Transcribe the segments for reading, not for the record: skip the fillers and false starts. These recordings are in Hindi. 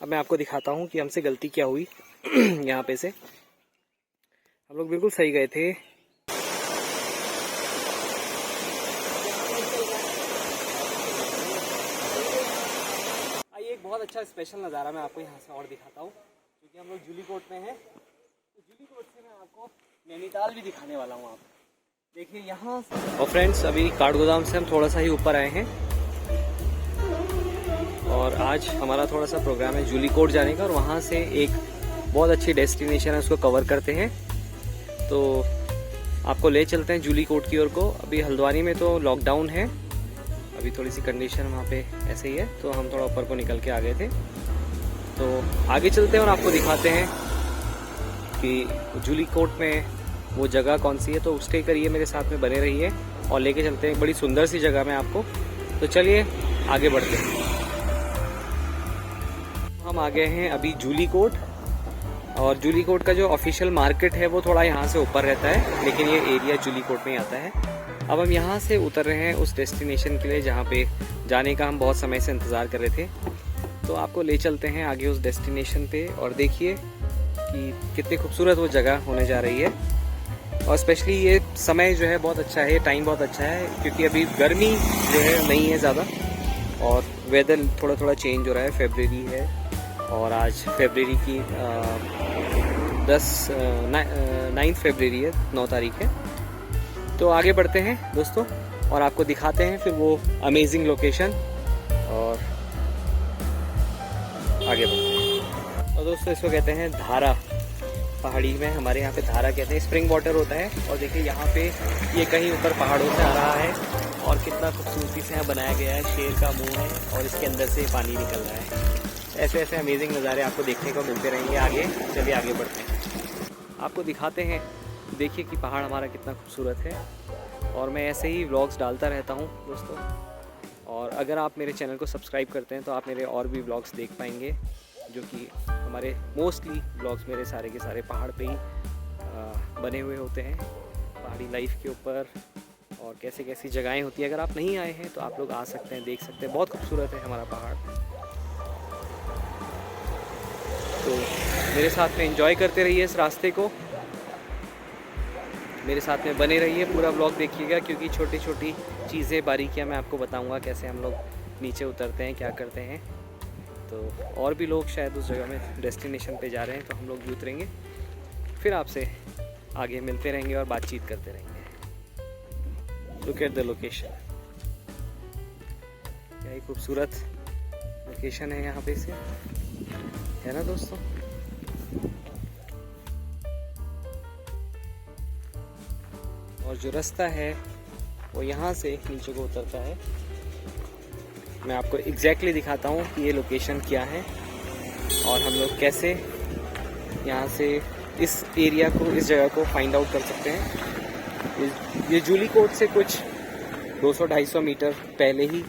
अब मैं आपको दिखाता हूँ कि हमसे गलती क्या हुई। यहाँ पे से हम लोग बिल्कुल सही गए थे। आइए एक बहुत अच्छा स्पेशल नज़ारा मैं आपको यहाँ से और दिखाता हूँ, क्योंकि हम लोग जूली कोट में हैं। तो जूली कोट से मैं आपको नैनीताल भी दिखाने वाला हूँ। आप देखिए यहाँ से। और फ्रेंड्स, अभी काठगोदाम से हम थोड़ा सा ही ऊपर आए हैं और आज हमारा थोड़ा सा प्रोग्राम है जूली कोट जाने का, और वहाँ से एक बहुत अच्छी डेस्टिनेशन है, उसको कवर करते हैं। तो आपको ले चलते हैं जूली कोट की ओर को। अभी हल्द्वानी में तो लॉकडाउन है, अभी थोड़ी सी कंडीशन वहाँ पे ऐसे ही है, तो हम थोड़ा ऊपर को निकल के आ गए थे। तो आगे चलते हैं और आपको दिखाते हैं कि जूली कोट में वो जगह कौन सी है। तो उसके करिए, मेरे साथ में बने रहिए और लेके चलते हैं एक बड़ी सुंदर सी जगह में आपको। तो चलिए आगे बढ़ते हैं। हम आ गए हैं अभी जूली कोट, और जूली कोट का जो ऑफिशियल मार्केट है वो थोड़ा यहाँ से ऊपर रहता है, लेकिन ये एरिया जूली कोट में ही आता है। अब हम यहाँ से उतर रहे हैं उस डेस्टिनेशन के लिए जहाँ पे जाने का हम बहुत समय से इंतज़ार कर रहे थे। तो आपको ले चलते हैं आगे उस डेस्टिनेशन पे, और देखिए कि कितनी खूबसूरत वो जगह होने जा रही है। और स्पेशली ये समय जो है बहुत अच्छा है, टाइम बहुत अच्छा है, क्योंकि अभी गर्मी जो है नहीं है ज़्यादा, और वेदर थोड़ा थोड़ा चेंज हो रहा है। फेब्रुअरी है और आज फेब्रुअरी की 9 फरवरी है, 9 तारीख है। तो आगे बढ़ते हैं दोस्तों और आपको दिखाते हैं फिर वो अमेजिंग लोकेशन, और आगे बढ़ते हैं। और दोस्तों इसको कहते हैं धारा, पहाड़ी में हमारे यहाँ पे धारा कहते हैं, स्प्रिंग वाटर होता है। और देखिए यहाँ पे ये कहीं ऊपर पहाड़ों से आ रहा है, और कितना खूबसूरती से यहाँ बनाया गया है। शेर का मुंह है और इसके अंदर से पानी निकल रहा है। ऐसे ऐसे अमेजिंग नज़ारे आपको देखने को मिलते रहेंगे आगे। चलिए आगे बढ़ते हैं, आपको दिखाते हैं। देखिए कि पहाड़ हमारा कितना खूबसूरत है, और मैं ऐसे ही व्लॉग्स डालता रहता हूँ दोस्तों। और अगर आप मेरे चैनल को सब्सक्राइब करते हैं तो आप मेरे और भी व्लॉग्स देख पाएंगे, जो कि हमारे मोस्टली व्लॉग्स मेरे सारे के सारे पहाड़ पे ही बने हुए होते हैं, पहाड़ी लाइफ के ऊपर, और कैसे कैसी जगहें होती है। अगर आप नहीं आए हैं तो आप लोग आ सकते हैं, देख सकते हैं। बहुत खूबसूरत है हमारा पहाड़। तो मेरे साथ में एंजॉय करते रहिए इस रास्ते को, मेरे साथ में बने रहिए, पूरा व्लॉग देखिएगा, क्योंकि छोटी छोटी चीज़ें, बारीकियां मैं आपको बताऊंगा, कैसे हम लोग नीचे उतरते हैं, क्या करते हैं। तो और भी लोग शायद उस जगह में डेस्टिनेशन पे जा रहे हैं, तो हम लोग भी उतरेंगे, फिर आपसे आगे मिलते रहेंगे और बातचीत करते रहेंगे। लुक एट द लोकेशन, क्या ही खूबसूरत लोकेशन है यहाँ पे से, है ना दोस्तों। और जो रास्ता है वो यहाँ से नीचे को उतरता है। मैं आपको एग्जैक्टली दिखाता हूँ कि ये लोकेशन क्या है, और हम लोग कैसे यहाँ से इस एरिया को, इस जगह को फाइंड आउट कर सकते हैं। ये जूली कोट से कुछ 200-250 मीटर पहले ही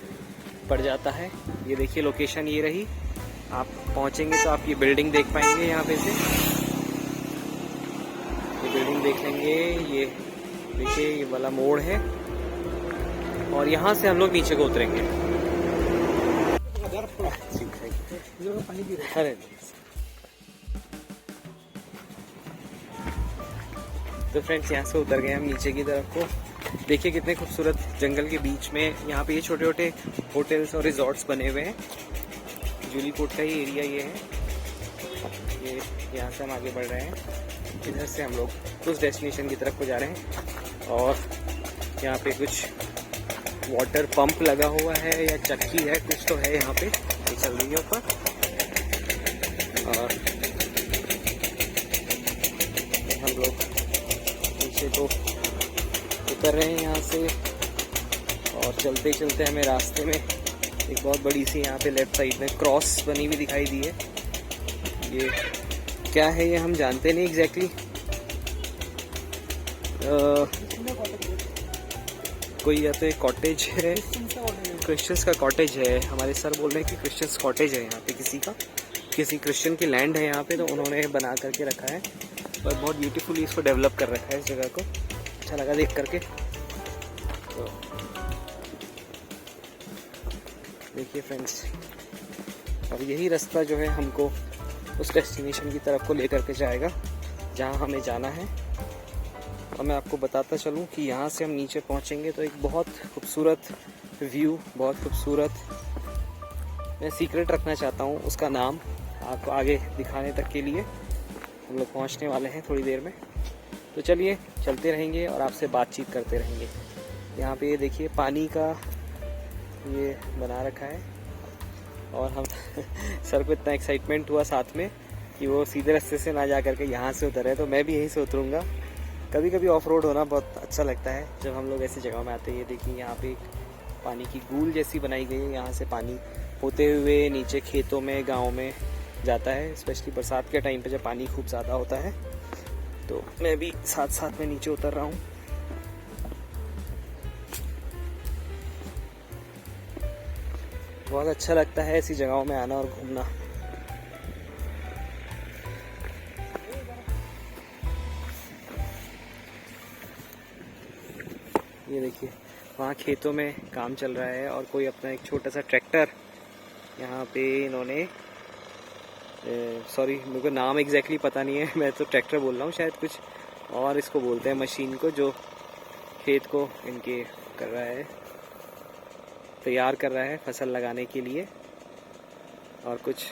पड़ जाता है। ये देखिए लोकेशन ये रही। आप पहुँचेंगे तो आप ये बिल्डिंग देख पाएंगे यहाँ पे से, ये बिल्डिंग देख लेंगे। ये देखिए ये वाला मोड़ है, और यहाँ से हम लोग नीचे को उतरेंगे। अरे तो फ्रेंड्स, यहाँ से उतर गए हम नीचे की तरफ को। देखिए कितने खूबसूरत जंगल के बीच में यहाँ पे ये छोटे छोटे होटल्स और रिजॉर्ट्स बने हुए हैं। जूली कोट का ही एरिया ये है। ये यहाँ से हम आगे बढ़ रहे हैं, इधर से हम लोग उस डेस्टिनेशन की तरफ को जा रहे हैं। और यहाँ पे कुछ वाटर पंप लगा हुआ है या चक्की है, कुछ तो है यहाँ पे, ये चल रही है ऊपर। और हम लोग नीचे तो उतर रहे हैं यहाँ से, और चलते चलते हमें रास्ते में एक बहुत बड़ी सी यहाँ पे लेफ्ट साइड में क्रॉस बनी हुई दिखाई दी है। ये क्या है ये हम जानते नहीं एग्जैक्टली। कोई या तो एक कॉटेज है, क्रिश्चियंस का कॉटेज है। हमारे सर बोल रहे हैं कि क्रिश्चियंस कॉटेज है यहाँ पे, किसी क्रिश्चियन की लैंड है यहाँ पे, तो उन्होंने बना करके रखा है, और बहुत ब्यूटीफुली इसको डेवलप कर रखा है इस जगह को। अच्छा लगा देख करके। तो देखिए फ्रेंड्स, और यही रास्ता जो है हमको उस डेस्टिनेशन की तरफ को लेकर के जाएगा जहाँ हमें जाना है। और मैं आपको बताता चलूँ कि यहाँ से हम नीचे पहुँचेंगे तो एक बहुत खूबसूरत व्यू, बहुत खूबसूरत, मैं सीक्रेट रखना चाहता हूँ उसका नाम आपको आगे दिखाने तक के लिए। हम लोग पहुँचने वाले हैं थोड़ी देर में, तो चलिए चलते रहेंगे और आपसे बातचीत करते रहेंगे। यहाँ पे ये देखिए पानी का ये बना रखा है और हम सर को इतना एक्साइटमेंट हुआ साथ में कि वो सीधे रास्ते से ना जा करके यहाँ से उतरे, तो मैं भी यहीं से उतरूँगा। कभी कभी ऑफ रोड होना बहुत अच्छा लगता है जब हम लोग ऐसी जगह में आते हैं। ये देखिए यहाँ पे एक पानी की गूल जैसी बनाई गई है, यहाँ से पानी होते हुए नीचे खेतों में, गांव में जाता है। स्पेशली बरसात के टाइम पे जब पानी खूब ज़्यादा होता है, तो मैं भी साथ साथ में नीचे उतर रहा हूँ। बहुत अच्छा लगता है ऐसी जगहों में आना और घूमना। ये देखिए वहाँ खेतों में काम चल रहा है और कोई अपना एक छोटा सा ट्रैक्टर यहाँ पे इन्होंने, सॉरी मेरे को नाम एग्जैक्टली पता नहीं है, मैं तो ट्रैक्टर बोल रहा हूँ, शायद कुछ और इसको बोलते हैं मशीन को, जो खेत को इनके कर रहा है, तैयार कर रहा है फसल लगाने के लिए। और कुछ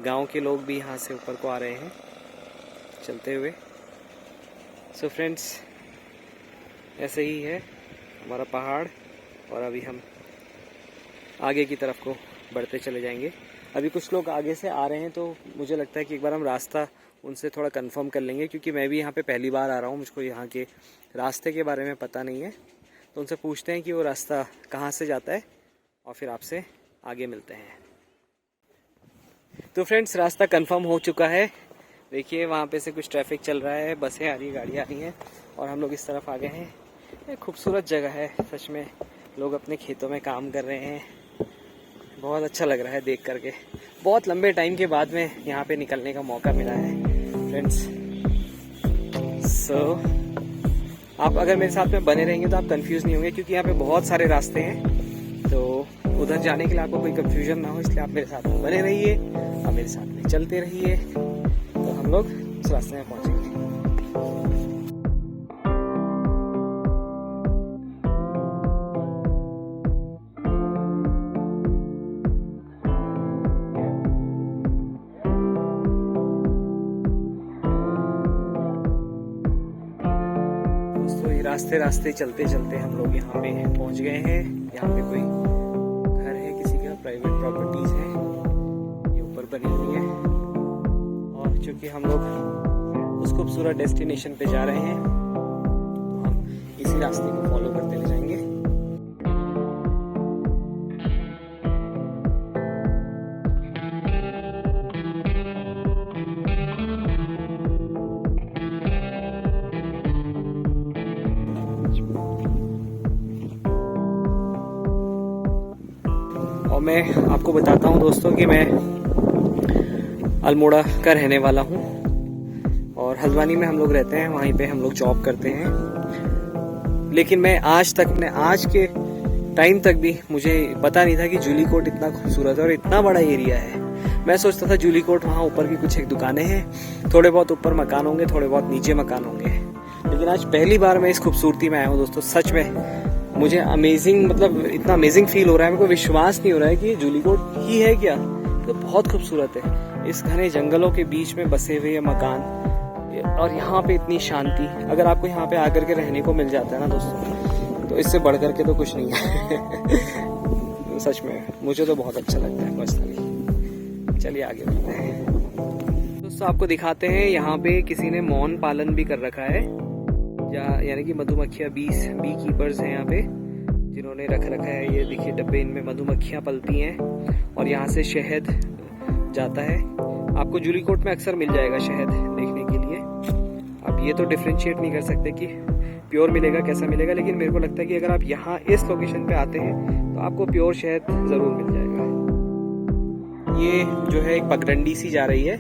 गांव के लोग भी यहाँ से ऊपर को आ रहे हैं चलते हुए। सो फ्रेंड्स, ऐसे ही है हमारा पहाड़ और अभी हम आगे की तरफ को बढ़ते चले जाएंगे। अभी कुछ लोग आगे से आ रहे हैं, तो मुझे लगता है कि एक बार हम रास्ता उनसे थोड़ा कंफर्म कर लेंगे, क्योंकि मैं भी यहाँ पे पहली बार आ रहा हूँ, मुझको यहाँ के रास्ते के बारे में पता नहीं है। तो उनसे पूछते हैं कि वो रास्ता कहाँ से जाता है और फिर आपसे आगे मिलते हैं। तो फ्रेंड्स, रास्ता कंफर्म हो चुका है। देखिए वहाँ पे से कुछ ट्रैफिक चल रहा है, बसें आ रही, गाड़ियाँ आ रही हैं और हम लोग इस तरफ आ गए हैं। एक खूबसूरत जगह है सच में, लोग अपने खेतों में काम कर रहे हैं, बहुत अच्छा लग रहा है देख करके। बहुत लंबे टाइम के बाद में यहाँ पे निकलने का मौका मिला है फ्रेंड्स। सो आप अगर मेरे साथ में बने रहेंगे तो आप कंफ्यूज नहीं होंगे, क्योंकि यहाँ पे बहुत सारे रास्ते हैं, तो उधर जाने के लिए आपको कोई कंफ्यूजन ना हो, इसलिए आप मेरे साथ में बने रहिए और मेरे साथ में चलते रहिए, तो हम लोग उस रास्ते में पहुँचेंगे। रास्ते रास्ते चलते चलते हम लोग यहाँ पे पहुँच गए हैं। यहाँ पे कोई घर है, किसी का प्राइवेट प्रॉपर्टीज है, ये ऊपर बनी हुई है। और चूंकि हम लोग उस खूबसूरत डेस्टिनेशन पे जा रहे हैं, तो हम इसी रास्ते को फॉलो करते ले जाएंगे। और मैं आपको बताता हूँ दोस्तों कि मैं अल्मोड़ा का रहने वाला हूँ और हल्द्वानी में हम लोग रहते हैं, वहीं पे हम लोग जॉब करते हैं। लेकिन मैं आज के टाइम तक भी मुझे पता नहीं था कि जूली कोट इतना खूबसूरत है और इतना बड़ा एरिया है। मैं सोचता था जूली कोट वहाँ ऊपर की कुछ एक दुकानें हैं, थोड़े बहुत ऊपर मकान होंगे, थोड़े बहुत नीचे मकान होंगे। लेकिन आज पहली बार मैं इस खूबसूरती में आया हूँ दोस्तों। सच में मुझे अमेजिंग, मतलब इतना अमेजिंग फील हो रहा है, मेरे को विश्वास नहीं हो रहा है कि जूली कोट ही है क्या। तो बहुत खूबसूरत है, इस घने जंगलों के बीच में बसे हुए मकान और यहाँ पे इतनी शांति। अगर आपको यहाँ पे आकर के रहने को मिल जाता है ना दोस्तों, तो इससे बढ़ करके तो कुछ नहीं है। सच में मुझे तो बहुत अच्छा लगता है पर्सनली। चलिए आगे बढ़ते हैं दोस्तों, आपको दिखाते हैं यहाँ पे किसी ने मौन पालन भी कर रखा है, यानी कि मधुमक्खियाँ, बी कीपर्स हैं यहाँ पे जिन्होंने रख रखा है। ये देखिए डब्बे, इनमें मधुमक्खियाँ पलती हैं और यहाँ से शहद जाता है। आपको जूली कोट में अक्सर मिल जाएगा शहद देखने के लिए। अब ये तो डिफ्रेंशिएट नहीं कर सकते कि प्योर मिलेगा कैसा मिलेगा, लेकिन मेरे को लगता है कि अगर आप यहाँ इस लोकेशन पे आते हैं तो आपको प्योर शहद ज़रूर मिल जाएगा। ये जो है एक पगडंडी सी जा रही है,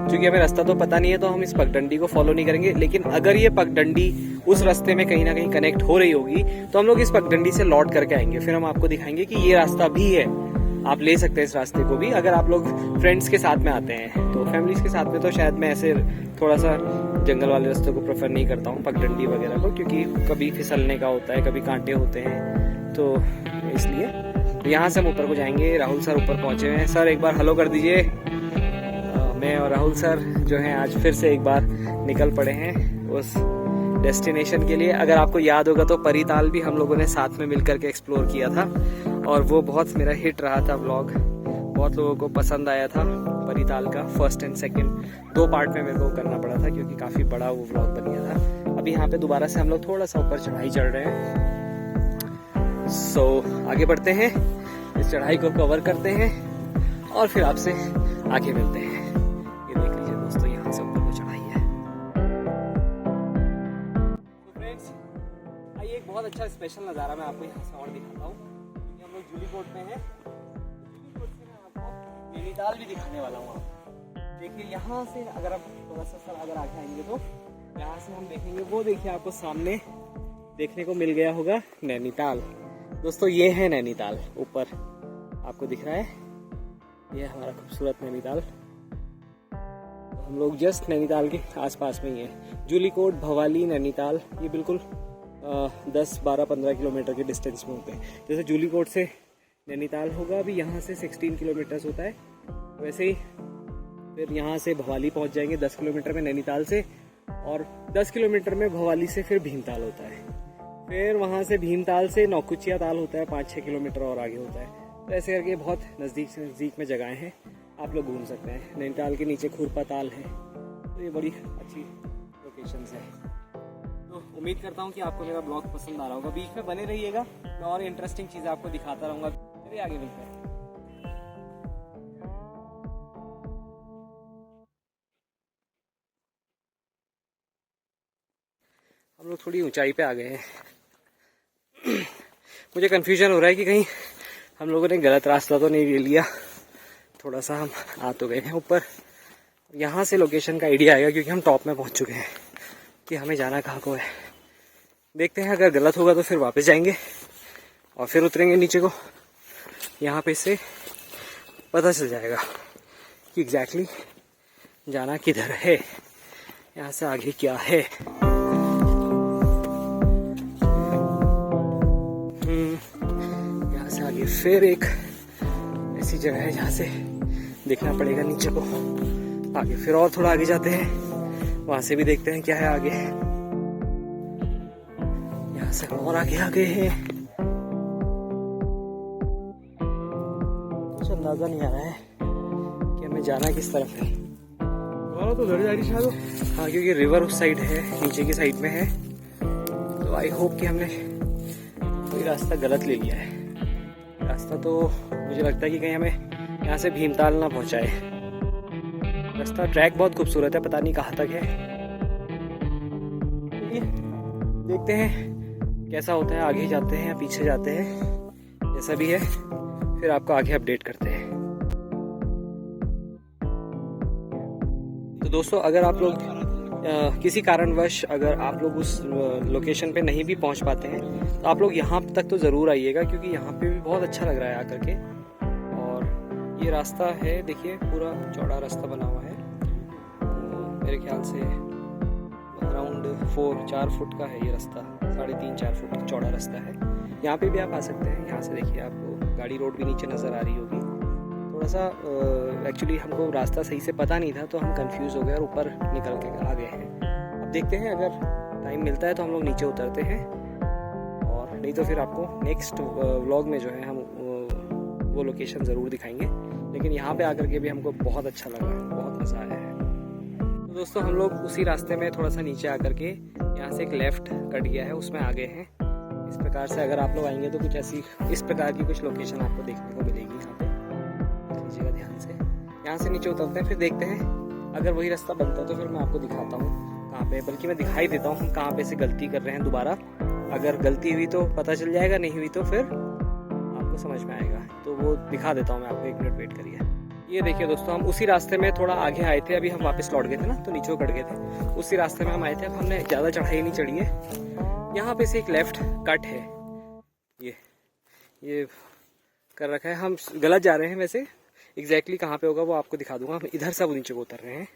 क्योंकि हमें रास्ता तो पता नहीं है तो हम इस पगडंडी को फॉलो नहीं करेंगे। लेकिन अगर ये पगडंडी उस रास्ते में कहीं ना कहीं कनेक्ट हो रही होगी तो हम लोग इस पगडंडी से लौट करके आएंगे, फिर हम आपको दिखाएंगे कि ये रास्ता भी है। आप ले सकते हैं इस रास्ते को भी, अगर आप लोग फ्रेंड्स के साथ में आते हैं। तो फैमिलीज के साथ में तो शायद मैं ऐसे थोड़ा सा जंगल वाले रास्तों को प्रेफर नहीं करता हूँ, पगडंडी वगैरह को, क्योंकि कभी फिसलने का होता है, कभी कांटे होते हैं, तो इसलिए यहाँ से हम ऊपर को जाएंगे। राहुल सर ऊपर पहुँचे हुए हैं। सर एक बार हेलो कर दीजिए। मैं और राहुल सर जो हैं आज फिर से एक बार निकल पड़े हैं उस डेस्टिनेशन के लिए। अगर आपको याद होगा तो परिताल भी हम लोगों ने साथ में मिलकर के एक्सप्लोर किया था, और वो बहुत मेरा हिट रहा था व्लॉग, बहुत लोगों को पसंद आया था परिताल का। फर्स्ट एंड सेकंड 2 पार्ट में मेरे को करना पड़ा था, क्योंकि काफ़ी बड़ा वो व्लॉग बन गया था। अभी यहाँ पे दोबारा से हम लोग थोड़ा सा ऊपर चढ़ाई चढ़ रहे हैं। सो आगे बढ़ते हैं, इस चढ़ाई को कवर करते हैं और फिर आपसे आगे मिलते हैं। ये देख लीजिए दोस्तों, यहाँ से ऊपर को चढ़ाई है। तो फ्रेंड्स आइए, एक बहुत अच्छा स्पेशल नज़ारा मैं आपको यहाँ से और दिखाता हूँ। हम लोग जूली कोट में हैं, जूली कोट से मैं आपको नैनीताल भी दिखाने वाला हूँ। देखिए यहाँ से अगर आप थोड़ा सा सर अगर आगे आएंगे तो यहाँ से हम देखेंगे, वो देखिए आपको सामने देखने को मिल गया होगा नैनीताल। दोस्तों ये है नैनीताल, ऊपर आपको दिख रहा है, ये हमारा खूबसूरत नैनीताल। हम लोग जस्ट नैनीताल के आसपास में ही है। जूली कोट, भवाली, नैनीताल ये बिल्कुल 10, 12, 15 किलोमीटर के डिस्टेंस में होते हैं। जैसे जूली कोट से नैनीताल होगा अभी यहाँ से 16 किलोमीटर्स होता है, वैसे ही फिर यहाँ से भवाली पहुँच जाएंगे 10 किलोमीटर में नैनीताल से, और 10 किलोमीटर में भवाली से फिर भीमताल होता है। फिर वहाँ से भीमताल से नौकुचिया ताल होता है, 5-6 किलोमीटर और आगे होता है। तो ऐसे करके बहुत नज़दीक से नज़दीक में जगहें हैं, आप लोग घूम सकते हैं। नैनीताल के नीचे खुरपा ताल है, तो ये बड़ी अच्छी लोकेशंस है। तो उम्मीद करता हूँ कि आपको मेरा ब्लॉग पसंद आ रहा होगा। बीच में बने रहिएगा, मैं और इंटरेस्टिंग चीज़ें आपको दिखाता रहूँगा। चलिए आगे मिलते हैं। हम लोग थोड़ी ऊंचाई पे आ गए हैं। मुझे कन्फ्यूजन हो रहा है कि कहीं हम लोगों ने गलत रास्ता तो नहीं ले लिया। थोड़ा सा हम आ तो गए हैं ऊपर, यहाँ से लोकेशन का आइडिया आएगा, क्योंकि हम टॉप में पहुँच चुके हैं कि हमें जाना कहाँ को है। देखते हैं, अगर गलत होगा तो फिर वापस जाएंगे और फिर उतरेंगे नीचे को। यहाँ पे से पता चल जाएगा कि एग्जैक्टली जाना किधर है, यहाँ से आगे क्या है। यहाँ से आगे फिर एक ऐसी जगह है जहाँ से देखना पड़ेगा नीचे को। आगे फिर और थोड़ा आगे जाते हैं, वहां से भी देखते हैं क्या है आगे। यहाँ से और आगे आ गए हैं, कुछ अंदाजा नहीं आ रहा है कि हमें जाना किस तरफ है। तो उधर जा रही शायद, हाँ, क्योंकि रिवर उस साइड है, नीचे की साइड में है। तो आई होप कि हमने कोई रास्ता गलत ले लिया है। रास्ता तो मुझे लगता है कि कहीं हमें यहाँ से भीमताल ना पहुँचाए। रास्ता ट्रैक बहुत खूबसूरत है, पता नहीं कहाँ तक है। देखते हैं कैसा होता है, आगे जाते हैं या पीछे जाते हैं, जैसा भी है फिर आपको आगे अपडेट करते हैं। तो दोस्तों अगर आप लोग किसी कारणवश अगर आप लोग उस लोकेशन पे नहीं भी पहुंच पाते हैं तो आप लोग यहाँ तक तो ज़रूर आइएगा, क्योंकि यहाँ पे भी बहुत अच्छा लग रहा है आकर के। और ये रास्ता है, देखिए पूरा चौड़ा रास्ता बना हुआ है, मेरे ख्याल से अराउंड 4 फुट का है ये रास्ता, 3.5-4 फुट चौड़ा रास्ता है। यहाँ पे भी आप आ सकते हैं। यहाँ से देखिए आपको गाड़ी रोड भी नीचे नज़र आ रही होगी। थोड़ा सा एक्चुअली हमको रास्ता सही से पता नहीं था, तो हम कंफ्यूज हो गए और ऊपर निकल के आ गए हैं। अब देखते हैं, अगर टाइम मिलता है तो हम लोग नीचे उतरते हैं, और नहीं तो फिर आपको नेक्स्ट व्लॉग में जो है हम वो लोकेशन ज़रूर दिखाएंगे। लेकिन यहाँ पे आकर के भी हमको बहुत अच्छा लगा, बहुत मज़ा आया है। तो दोस्तों हम लोग उसी रास्ते में थोड़ा सा नीचे आकर के यहाँ से एक लेफ़्ट कट गया है, उसमें आ गए हैं। इस प्रकार से अगर आप लोग आएंगे तो कुछ ऐसी इस प्रकार की कुछ लोकेशन आपको देखने को मिलेगी। यहाँ पे लीजिएगा ध्यान से। यहाँ से नीचे उतरते हैं, फिर देखते हैं अगर वही रास्ता बनता है तो फिर मैं आपको दिखाता हूँ कहाँ पे, बल्कि मैं दिखाई देता हूँ हम कहाँ पे से गलती कर रहे हैं दोबारा। अगर गलती हुई तो पता चल जाएगा, नहीं हुई तो फिर आपको समझ में आएगा। तो वो दिखा देता हूँ मैं आपको, 1 मिनट वेट करिए। ये देखिए दोस्तों, हम उसी रास्ते में थोड़ा आगे आए थे, अभी हम वापस लौट गए थे ना, तो नीचे कट गए थे। उसी रास्ते में हम आए थे, अब हमने ज़्यादा चढ़ाई नहीं चढ़ी है। यहाँ पे से एक लेफ्ट कट है, ये कर रखा है। हम गलत जा रहे हैं वैसे, एग्जैक्टली कहाँ पे होगा वो आपको दिखा दूंगा। हम इधर से अब नीचे को उतर रहे हैं,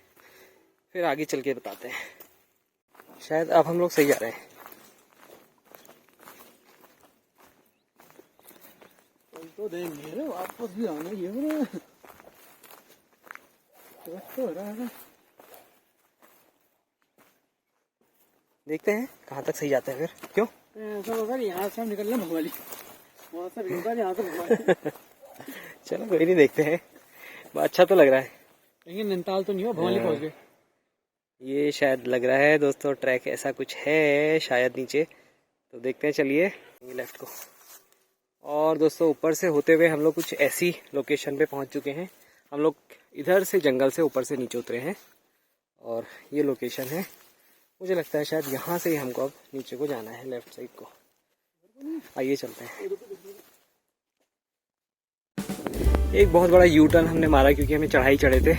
फिर आगे चल के बताते हैं। शायद अब हम लोग सही जा रहे हैं। तो देंगे वापस भी आना ये तो रहा है। देखते हैं कहाँ तक सही जाता है फिर। क्यों ऐसा होगा यहाँ से हम निकल रहे भगवाली, वहाँ से यहाँ से भगवाली। चलो कोई नहीं, देखते हैं। अच्छा तो लग रहा है। लेकिन नैनीताल तो नहीं हो, भवाली पहुँच गए। ये शायद लग रहा है दोस्तों ट्रैक ऐसा कुछ है शायद नीचे, तो देखते हैं। चलिए ये लेफ्ट को। और दोस्तों ऊपर से होते हुए हम लोग कुछ ऐसी लोकेशन पे पहुंच चुके हैं। हम लोग इधर से जंगल से ऊपर से नीचे उतरे हैं और ये लोकेशन है। मुझे लगता है शायद यहाँ से ही हमको अब नीचे को जाना है, लेफ्ट साइड को। आइए चलते हैं। एक बहुत बड़ा यू टर्न हमने मारा क्योंकि हमें चढ़ाई चढ़े थे,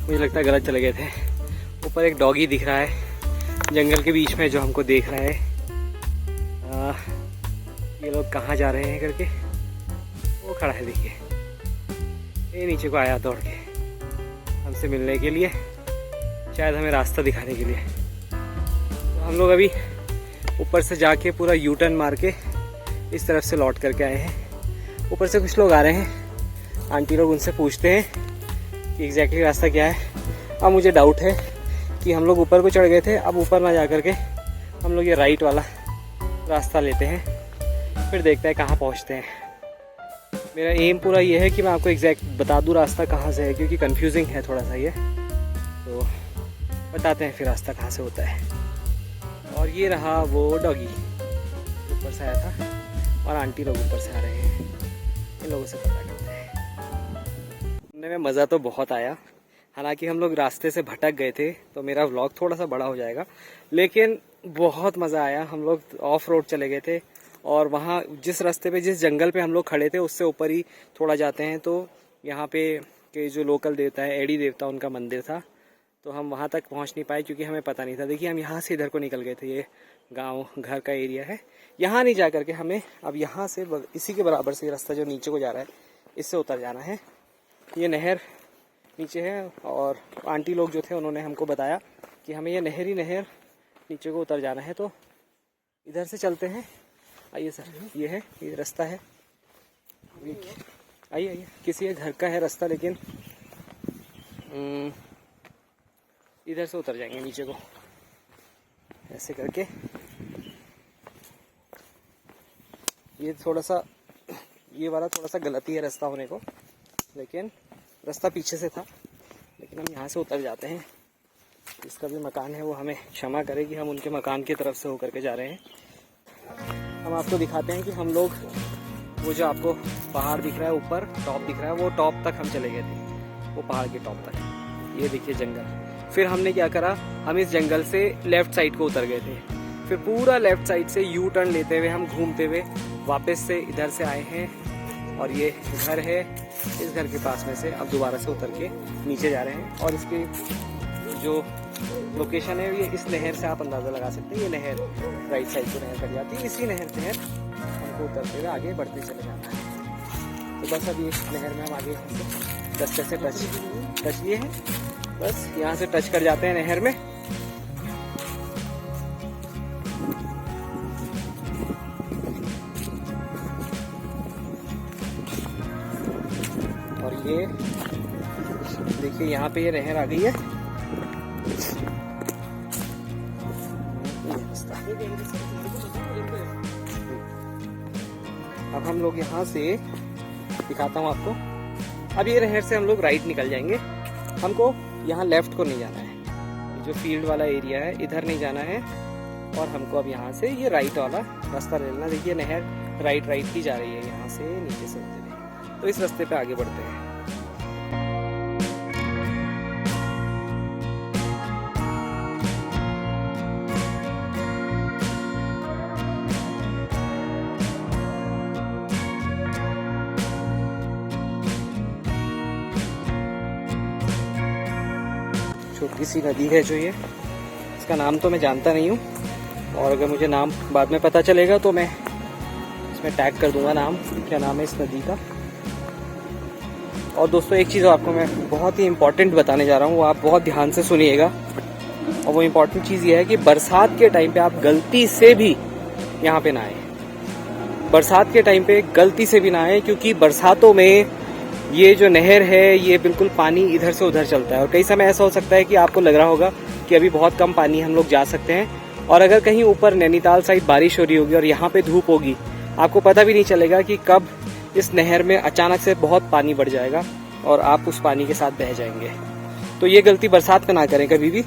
मुझे लगता है गलत चले गए थे। ऊपर एक डॉगी दिख रहा है जंगल के बीच में जो हमको देख रहा है। ये लोग कहाँ जा रहे हैं करके वो खड़ा है, देखिए। ये नीचे को आया दौड़ के हमसे मिलने के लिए, शायद हमें रास्ता दिखाने के लिए। तो हम लोग अभी ऊपर से जाके पूरा यू टर्न मार के इस तरफ से लौट करके आए हैं। ऊपर से कुछ लोग आ रहे हैं, आंटी लोग, उनसे पूछते हैं कि एग्जैक्टली रास्ता क्या है। अब मुझे डाउट है कि हम लोग ऊपर को चढ़ गए थे, अब ऊपर ना जा करके हम लोग ये राइट वाला रास्ता लेते हैं, फिर देखते हैं कहाँ पहुँचते हैं। मेरा एम पूरा ये है कि मैं आपको एग्जैक्ट बता दूँ रास्ता कहाँ से है, क्योंकि कंफ्यूजिंग है थोड़ा सा ये। तो बताते हैं फिर रास्ता कहाँ से होता है। और ये रहा वो डॉगी ऊपर से आया था, और आंटी लोग ऊपर से आ रहे हैं। इन लोगों से पता करते हैं। घूमने में मज़ा तो बहुत आया, हालांकि हम लोग रास्ते से भटक गए थे तो मेरा व्लॉग थोड़ा सा बड़ा हो जाएगा, लेकिन बहुत मज़ा आया। हम लोग ऑफ रोड चले गए थे और वहाँ जिस रास्ते पे, जिस जंगल पे हम लोग खड़े थे उससे ऊपर ही थोड़ा जाते हैं तो यहाँ पे के जो लोकल देवता है, एडी देवता, उनका मंदिर था। तो हम वहाँ तक पहुँच नहीं पाए क्योंकि हमें पता नहीं था। देखिए हम यहाँ से इधर को निकल गए थे, ये गांव घर का एरिया है। यहाँ नहीं जा करके हमें अब यहाँ से इसी के बराबर से रास्ता जो नीचे को जा रहा है इससे उतर जाना है। ये नहर नीचे है और आंटी लोग जो थे उन्होंने हमको बताया कि हमें ये नहर ही नहर नीचे को उतर जाना है, तो इधर से चलते हैं। आइए सर, ये है, ये रास्ता है। आइए आइए, किसी के घर का है रास्ता, लेकिन इधर से उतर जाएंगे नीचे को ऐसे करके। ये थोड़ा सा, ये वाला थोड़ा सा गलती है रास्ता होने को, लेकिन रास्ता पीछे से था, लेकिन हम यहाँ से उतर जाते हैं। जिसका भी मकान है वो हमें क्षमा करे कि हम उनके मकान की तरफ से होकर के जा रहे हैं। हम आपको दिखाते हैं कि हम लोग वो जो आपको पहाड़ दिख रहा है ऊपर, टॉप दिख रहा है, वो टॉप तक हम चले गए थे, वो पहाड़ के टॉप तक। ये देखिए जंगल। फिर हमने क्या करा, हम इस जंगल से लेफ्ट साइड को उतर गए थे। फिर पूरा लेफ्ट साइड से यू टर्न लेते हुए हम घूमते हुए वापस से इधर से आए हैं। और ये घर है, इस घर के पास में से अब दोबारा से उतर के नीचे जा रहे हैं। और इसकी जो लोकेशन है ये इस नहर से आप अंदाज़ा लगा सकते हैं। ये नहर राइट साइड को नहर कट जाती है, इसी नहर से हमको उतरते हुए आगे बढ़ते चले जाना है। तो बस अब ये नहर में हम आगे रास्ते से टच ये है, बस यहाँ से टच कर जाते हैं नहर में। और ये देखिए यहाँ पे ये नहर आ गई है। अब हम लोग यहाँ से दिखाता हूँ आपको। अब ये नहर से हम लोग राइट निकल जाएंगे। हमको यहाँ लेफ्ट को नहीं जाना है, ये जो फील्ड वाला एरिया है इधर नहीं जाना है। और हमको अब यहाँ से ये राइट वाला रास्ता लेना। देखिए नहर राइट ही जा रही है यहाँ से नीचे से होते हुए, तो इस रास्ते पे आगे बढ़ते हैं। छोटी सी नदी है जो ये, इसका नाम तो मैं जानता नहीं हूँ, और अगर मुझे नाम बाद में पता चलेगा तो मैं इसमें टैग कर दूंगा नाम, क्या नाम है इस नदी का। और दोस्तों एक चीज़ आपको मैं बहुत ही इम्पोर्टेंट बताने जा रहा हूँ, वो आप बहुत ध्यान से सुनिएगा। और वो इम्पोर्टेंट चीज़ ये है कि बरसात के टाइम पे आप गलती से भी यहाँ पे ना आए। बरसात के टाइम पे गलती से भी ना आए, क्योंकि बरसातों में ये जो नहर है ये बिल्कुल पानी इधर से उधर चलता है। और कई समय ऐसा हो सकता है कि आपको लग रहा होगा कि अभी बहुत कम पानी हम लोग जा सकते हैं, और अगर कहीं ऊपर नैनीताल साइड बारिश हो रही होगी और यहाँ पे धूप होगी, आपको पता भी नहीं चलेगा कि कब इस नहर में अचानक से बहुत पानी बढ़ जाएगा और आप उस पानी के साथ बह जाएंगे। तो ये गलती बरसात में ना करें कभी भी।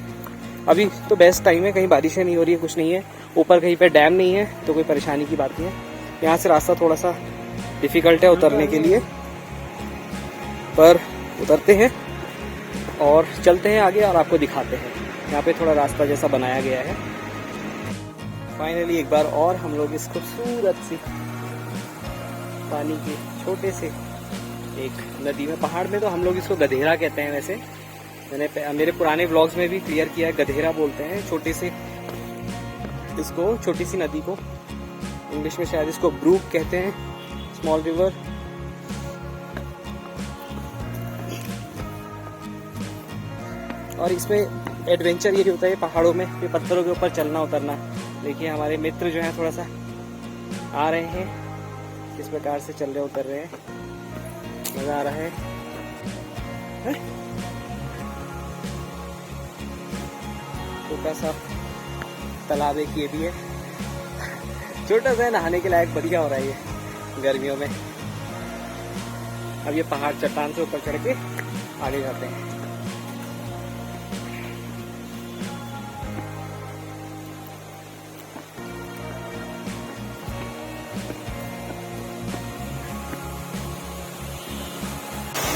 अभी तो बेस्ट टाइम है, कहीं बारिशें नहीं हो रही है, कुछ नहीं है, ऊपर कहीं पे डैम नहीं है, तो कोई परेशानी की बात नहीं है। यहाँ से रास्ता थोड़ा सा डिफिकल्ट है उतरने के लिए, पर उतरते हैं और चलते हैं आगे और आपको दिखाते हैं। यहाँ पे थोड़ा रास्ता जैसा बनाया गया है। फाइनली एक बार और हम लोग इस खूबसूरत सी पानी के छोटे से एक नदी में, पहाड़ में तो हम लोग इसको गधेरा कहते हैं। वैसे मैंने मेरे पुराने व्लॉग्स में भी क्लियर किया है, गधेरा बोलते हैं छोटे से इसको, छोटी सी नदी को। इंग्लिश में शायद इसको ब्रूक कहते हैं, स्मॉल रिवर। और इसमें एडवेंचर ये होता है पहाड़ों में, ये पत्थरों के ऊपर चलना उतरना। देखिए हमारे मित्र जो हैं थोड़ा सा आ रहे हैं, किस प्रकार से चल रहे उतर रहे हैं, मजा आ रहा है। छोटा सा तालाब एक ये भी है, छोटा सा नहाने के लायक, बढ़िया हो रहा है ये गर्मियों में। अब ये पहाड़ चट्टान से ऊपर चढ़ के आगे जाते हैं।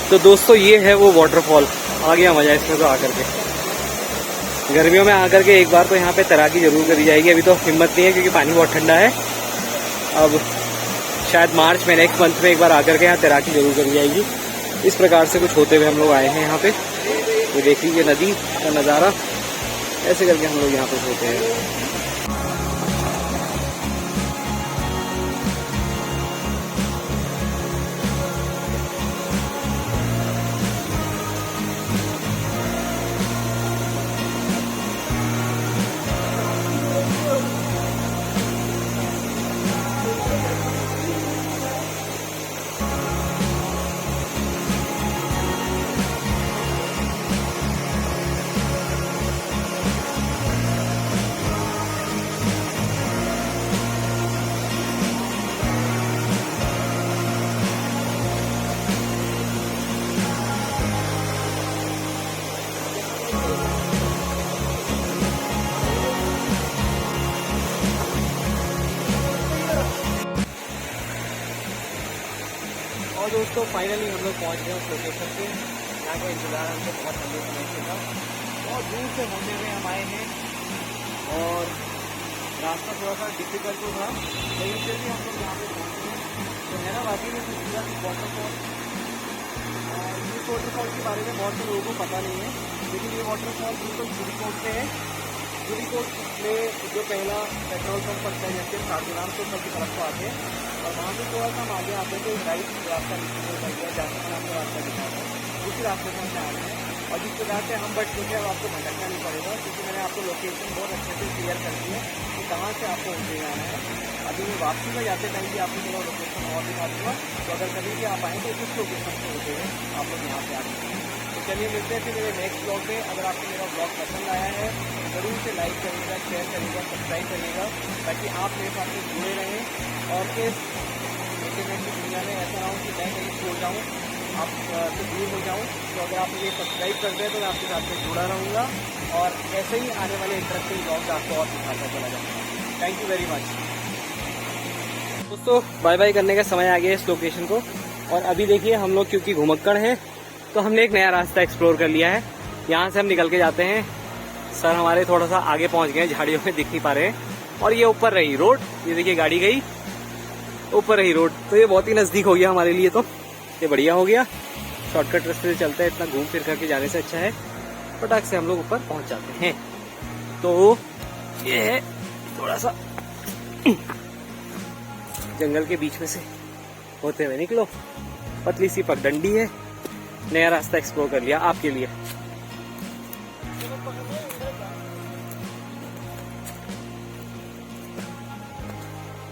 तो दोस्तों ये है वो वाटरफॉल, आ गया मजा इसमें तो आकर के। गर्मियों में आकर के एक बार तो यहाँ पे तैराकी जरूर करी जाएगी। अभी तो हिम्मत नहीं है क्योंकि पानी बहुत ठंडा है। अब शायद मार्च में, नेक्स्ट मंथ में एक बार आकर के यहाँ तैराकी जरूर करी जाएगी। इस प्रकार से कुछ होते हुए हम लोग आए हैं यहाँ पे। ये देख लीजिए नदी का नज़ारा, ऐसे करके हम लोग यहाँ पे होते हैं। और दोस्तों फाइनली हम लोग पहुँच गए उस लोकेशन पे। यहाँ का इंतजार हमको बहुत लंबे समय से था, बहुत दूर से होते हुए हम आए हैं और रास्ता थोड़ा सा डिफिकल्ट तो था, लेकिन फिर भी हम लोग यहाँ पे पहुँचे हैं। तो है ना वाकई में खूबसूरत वाटरफॉल। इस वाटरफॉल के बारे में बहुत से लोगों को पता नहीं है, लेकिन ये वाटरफॉल बिल्कुल जुड़ीकोट से है। जुड़ीकोट में जो पहला पेट्रोल पंप पड़ता है जैसे साधुराम से ऊपर की तरफ को आते हैं, और वहाँ से थोड़ा सा हम आगे आते हैं तो एक राइट रास्ता निकल गया, जहाँ से आपको रास्ता दिखाता है, उसी रास्ते से हम आ रहे हैं। और जिस प्रकार से हम बट चुके हैं अब आपको भटकना नहीं पड़ेगा, क्योंकि मैंने आपको लोकेशन बहुत अच्छे से क्लियर कर दी है कि कहाँ से आपको उठे जाना है। अभी मैं वापसी में जाते टाइम भी आपको थोड़ा लोकेशन और दिखा दूँगा, तो अगर कभी भी आप आएँ तो इस लोकेशन से होते हुए आप लोग यहाँ पे आ सकते हैं। तो चलिए मिलते हैं फिर मेरे नेक्स्ट ब्लॉग में। अगर आपको मेरा ब्लॉग पसंद आया है ज़रूर से लाइक करिएगा, शेयर करिएगा, सब्सक्राइब करिएगा, ताकि आप मेरे साथ में जुड़े रहें और इस इंटरनेट की दुनिया में ऐसा ना हो कि मैं कहीं छोड़ जाऊँ, आपसे दूर हो जाऊँ। तो अगर आप मुझे सब्सक्राइब करते हैं तो मैं आपके साथ में जुड़ा रहूँगा और ऐसे ही आने वाले इंटरेस्टिंग ब्लॉग्स आपको और दिखाता चला जाऊँगा। थैंक यू वेरी मच दोस्तों। बाय बाय करने का समय आ गया इस लोकेशन को। और अभी देखिए हम लोग क्योंकि घुमक्कड़ हैं तो हमने एक नया रास्ता एक्सप्लोर कर लिया है। यहाँ से हम निकल के जाते हैं। सर हमारे थोड़ा सा आगे पहुँच गए, झाड़ियों में दिख नहीं पा रहे हैं। और ये ऊपर रही रोड, ये देखिए गाड़ी गई, ऊपर रही रोड, तो ये बहुत ही नज़दीक हो गया हमारे लिए। तो ये बढ़िया हो गया, शॉर्टकट रास्ते से चलते हैं, इतना घूम फिर करके जाने से अच्छा है फटाक से हम लोग ऊपर पहुँच जाते हैं। तो ये है थोड़ा सा जंगल के बीच में से होते हुए निकलो, पतली सी पगडंडी है, नया रास्ता एक्सप्लोर कर लिया आपके लिए।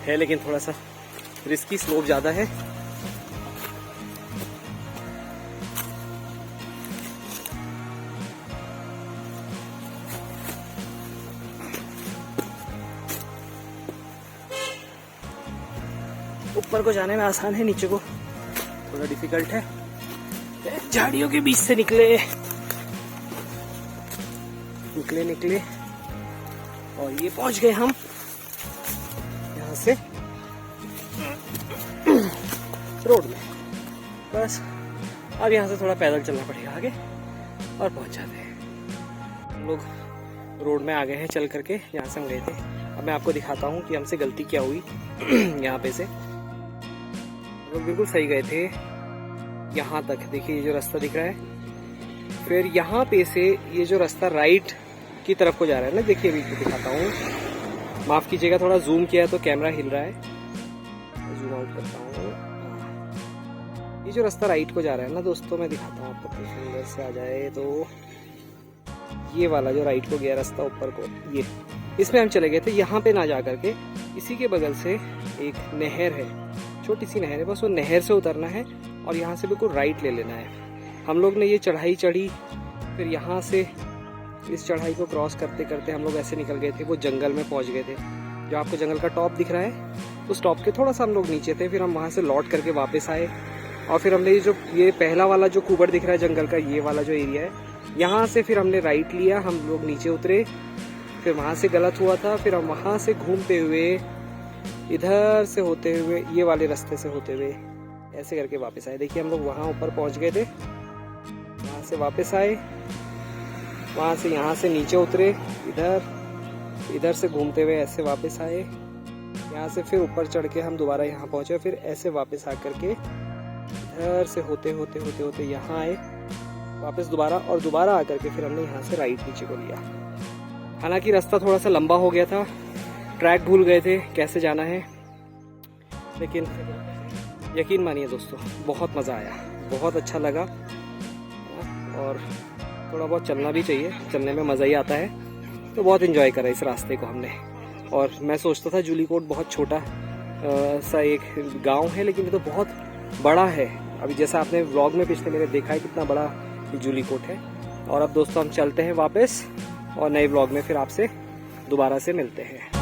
है लेकिन थोड़ा सा रिस्की, स्लोप ज्यादा है। ऊपर को जाने में आसान है, नीचे को थोड़ा डिफिकल्ट है। झाड़ियों के बीच से निकले और ये पहुंच गए हम यहाँ से रोड में। बस अब यहाँ से थोड़ा पैदल चलना पड़ेगा आगे और पहुंच जाते हैं। हम लोग रोड में आ गए हैं चल करके, यहाँ से हम गए थे। अब मैं आपको दिखाता हूँ कि हमसे गलती क्या हुई। यहाँ पे से हम लोग बिल्कुल सही गए थे यहाँ तक, देखिए ये जो रास्ता दिख रहा है। फिर यहाँ पे से ये जो रास्ता राइट की तरफ को जा रहा है ना, देखिए अभी दिखाता हूँ, माफ कीजिएगा थोड़ा जूम किया है तो कैमरा हिल रहा है, जूम आउट करता हूँ। ये जो रास्ता राइट को जा रहा है ना दोस्तों, मैं दिखाता हूँ आपको, सुंदर से आ जाए तो ये वाला जो राइट को गया रास्ता ऊपर को, ये इसमें हम चले गए थे। यहाँ पे ना जा करके इसी के बगल से एक नहर है, छोटी सी नहर है, बस वो नहर से उतरना है और यहाँ से बिल्कुल राइट ले लेना है। हम लोग ने ये चढ़ाई चढ़ी, फिर यहाँ से इस चढ़ाई को क्रॉस करते करते हम लोग ऐसे निकल गए थे, वो जंगल में पहुँच गए थे। जो आपको जंगल का टॉप दिख रहा है, उस टॉप के थोड़ा सा हम लोग नीचे थे। फिर हम वहाँ से लौट करके वापस आए और फिर हमने ये पहला वाला जो कुबड़ दिख रहा है जंगल का, ये वाला जो एरिया है, यहाँ से फिर हमने राइट लिया। हम लोग नीचे उतरे, फिर वहाँ से गलत हुआ था, फिर हम वहाँ से घूमते हुए इधर से होते हुए ये वाले रास्ते से होते हुए ऐसे करके वापस आए। देखिए हम लोग वहाँ ऊपर पहुँच गए थे, वहाँ से वापस आए, वहाँ से यहाँ से नीचे उतरे, इधर से घूमते हुए ऐसे वापस आए, यहाँ से फिर ऊपर चढ़ के हम दोबारा यहाँ पहुँचे, फिर ऐसे वापस आ करके इधर से होते होते यहाँ आए वापस दोबारा, और दोबारा आकर के फिर हमने यहाँ से राइट नीचे को लिया। हालांकि रास्ता थोड़ा सा लंबा हो गया था, ट्रैक भूल गए थे कैसे जाना है, लेकिन यकीन मानिए दोस्तों बहुत मज़ा आया, बहुत अच्छा लगा। और थोड़ा बहुत चलना भी चाहिए, चलने में मज़ा ही आता है, तो बहुत एंजॉय करा इस रास्ते को हमने। और मैं सोचता था जूलीकोट बहुत छोटा सा एक गांव है, लेकिन ये तो बहुत बड़ा है। अभी जैसा आपने व्लॉग में पिछले मेरे देखा है कितना बड़ा जूलीकोट है। और अब दोस्तों हम चलते हैं वापस और नए व्लॉग में फिर आपसे दोबारा से मिलते हैं।